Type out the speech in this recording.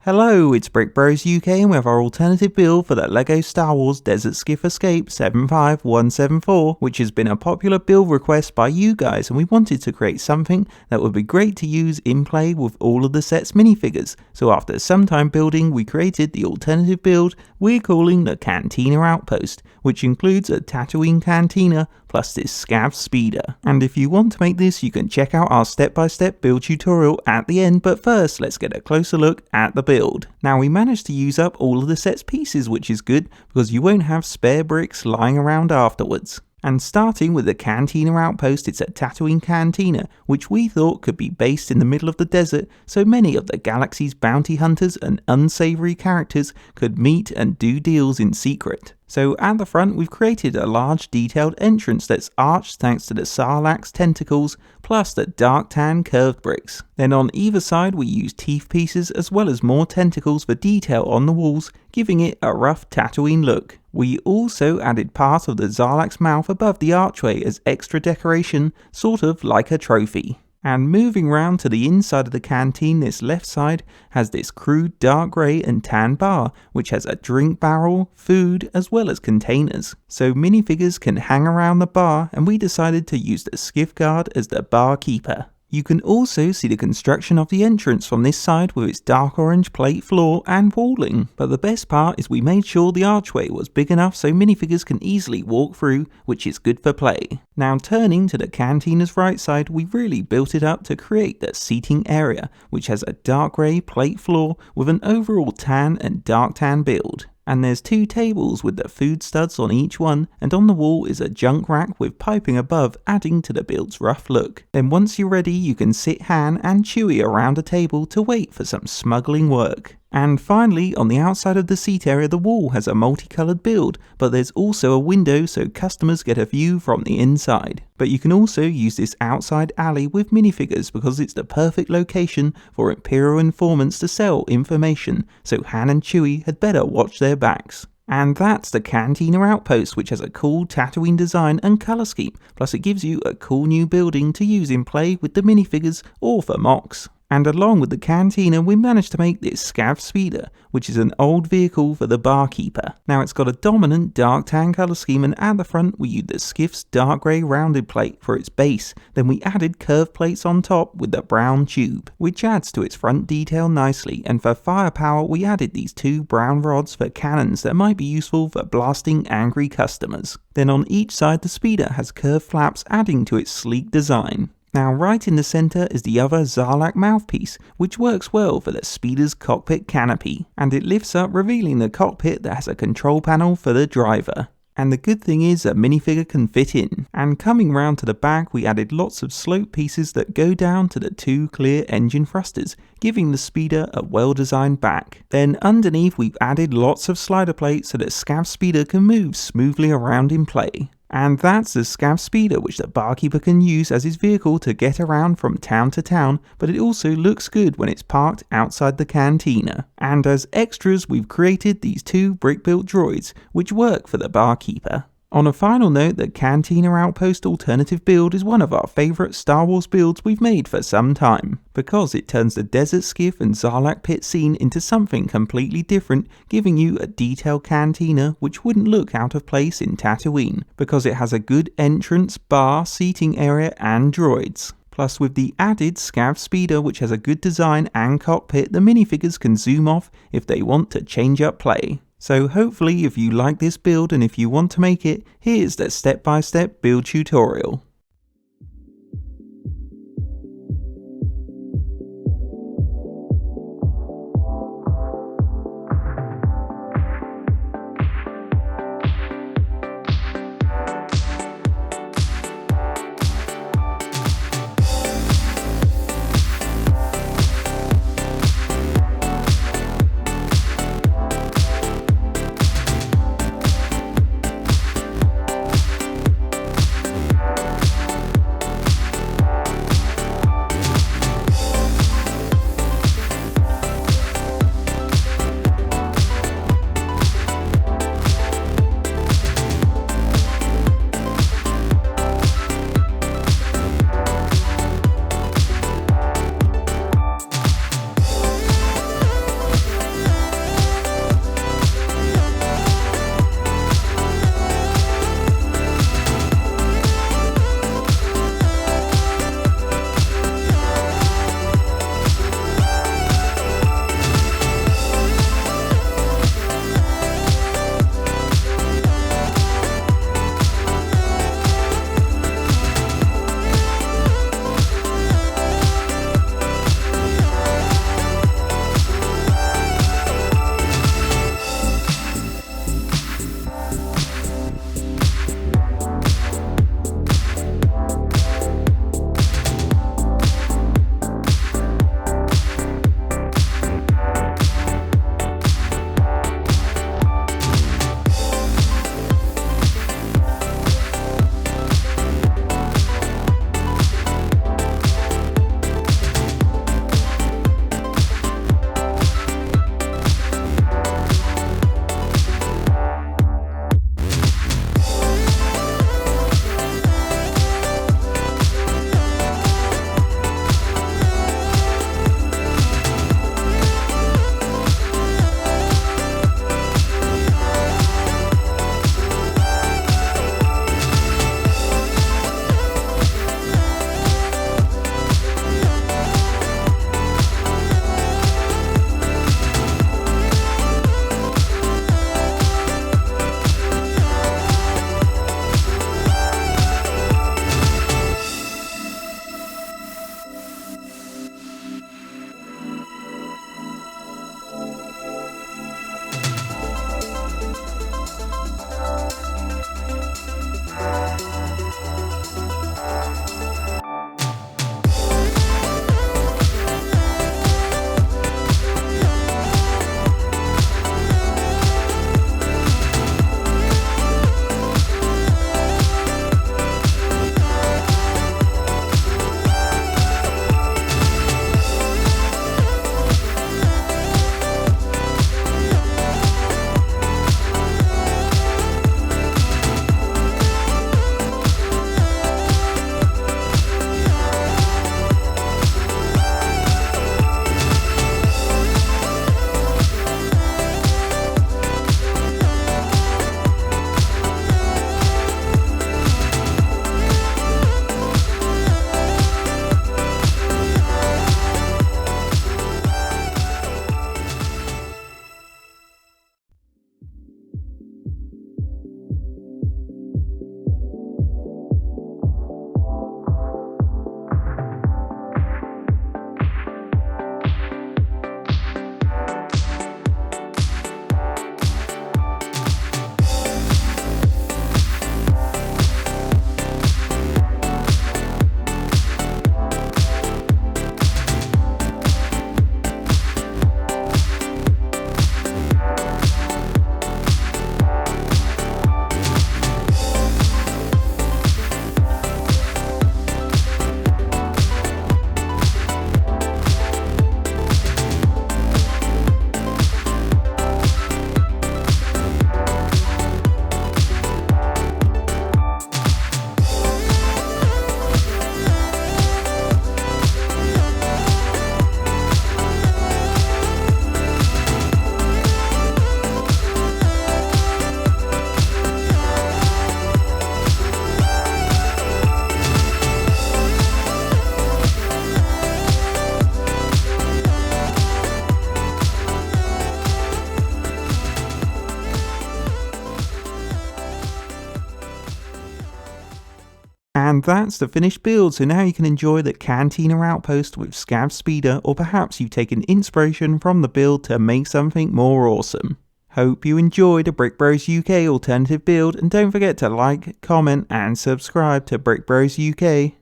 Hello, it's BrickBros UK and we have our alternative build for the LEGO Star Wars Desert Skiff Escape 75174, which has been a popular build request by you guys, and we wanted to create something that would be great to use in play with all of the set's minifigures. So after some time building, we created the alternative build we're calling the Cantina Outpost, which includes a Tatooine Cantina plus this Scav Speeder. And if you want to make this, you can check out our step-by-step build tutorial at the end, but first let's get a closer look at the build. Now we managed to use up all of the set's pieces, which is good because you won't have spare bricks lying around afterwards. And starting with the Cantina Outpost, it's a Tatooine Cantina, which we thought could be based in the middle of the desert, so many of the galaxy's bounty hunters and unsavory characters could meet and do deals in secret. So at the front, we've created a large detailed entrance that's arched thanks to the Sarlacc's tentacles, plus the dark tan curved bricks. Then on either side, we use teeth pieces as well as more tentacles for detail on the walls, giving it a rough Tatooine look. We also added part of the Sarlacc's mouth above the archway as extra decoration, sort of like a trophy. And moving round to the inside of the canteen, this left side has this crude dark grey and tan bar, which has a drink barrel, food, as well as containers. So minifigures can hang around the bar, and we decided to use the Skiff guard as the barkeeper. You can also see the construction of the entrance from this side with its dark orange plate floor and walling. But the best part is we made sure the archway was big enough so minifigures can easily walk through, which is good for play. Now turning to the cantina's right side, we really built it up to create the seating area, which has a dark grey plate floor with an overall tan and dark tan build. And there's two tables with the food studs on each one, and on the wall is a junk rack with piping above, adding to the build's rough look. Then once you're ready, you can sit Han and Chewie around a table to wait for some smuggling work. And finally, on the outside of the seat area, the wall has a multicoloured build, but there's also a window so customers get a view from the inside. But you can also use this outside alley with minifigures because it's the perfect location for Imperial informants to sell information, so Han and Chewie had better watch their backs. And that's the Cantina Outpost, which has a cool Tatooine design and colour scheme, plus it gives you a cool new building to use in play with the minifigures or for mocks. And along with the cantina, we managed to make this Scav Speeder, which is an old vehicle for the barkeeper. Now it's got a dominant dark tan colour scheme, and at the front we used the Skiff's dark grey rounded plate for its base. Then we added curved plates on top with the brown tube, which adds to its front detail nicely. And for firepower, we added these two brown rods for cannons that might be useful for blasting angry customers. Then on each side, the speeder has curved flaps, adding to its sleek design. Now right in the centre is the other SARLACC mouthpiece, which works well for the speeder's cockpit canopy, and it lifts up, revealing the cockpit that has a control panel for the driver. And the good thing is a minifigure can fit in. And coming round to the back, we added lots of slope pieces that go down to the two clear engine thrusters, giving the speeder a well-designed back. Then underneath we've added lots of slider plates so that Scav Speeder can move smoothly around in play. And that's the Scav Speeder, which the barkeeper can use as his vehicle to get around from town to town, but it also looks good when it's parked outside the cantina. And as extras, we've created these two brick-built droids, which work for the barkeeper. On a final note, the Cantina Outpost alternative build is one of our favourite Star Wars builds we've made for some time, because it turns the desert skiff and SARLACC pit scene into something completely different, giving you a detailed cantina which wouldn't look out of place in Tatooine, because it has a good entrance, bar, seating area and droids. Plus with the added Scav Speeder, which has a good design and cockpit, the minifigures can zoom off if they want to change up play. So hopefully if you like this build and if you want to make it, here's the step-by-step build tutorial. And that's the finished build, so now you can enjoy the Cantina Outpost with Scav Speeder, or perhaps you've taken inspiration from the build to make something more awesome. Hope you enjoyed a BrickBros UK alternative build, and don't forget to like, comment and subscribe to BrickBros UK.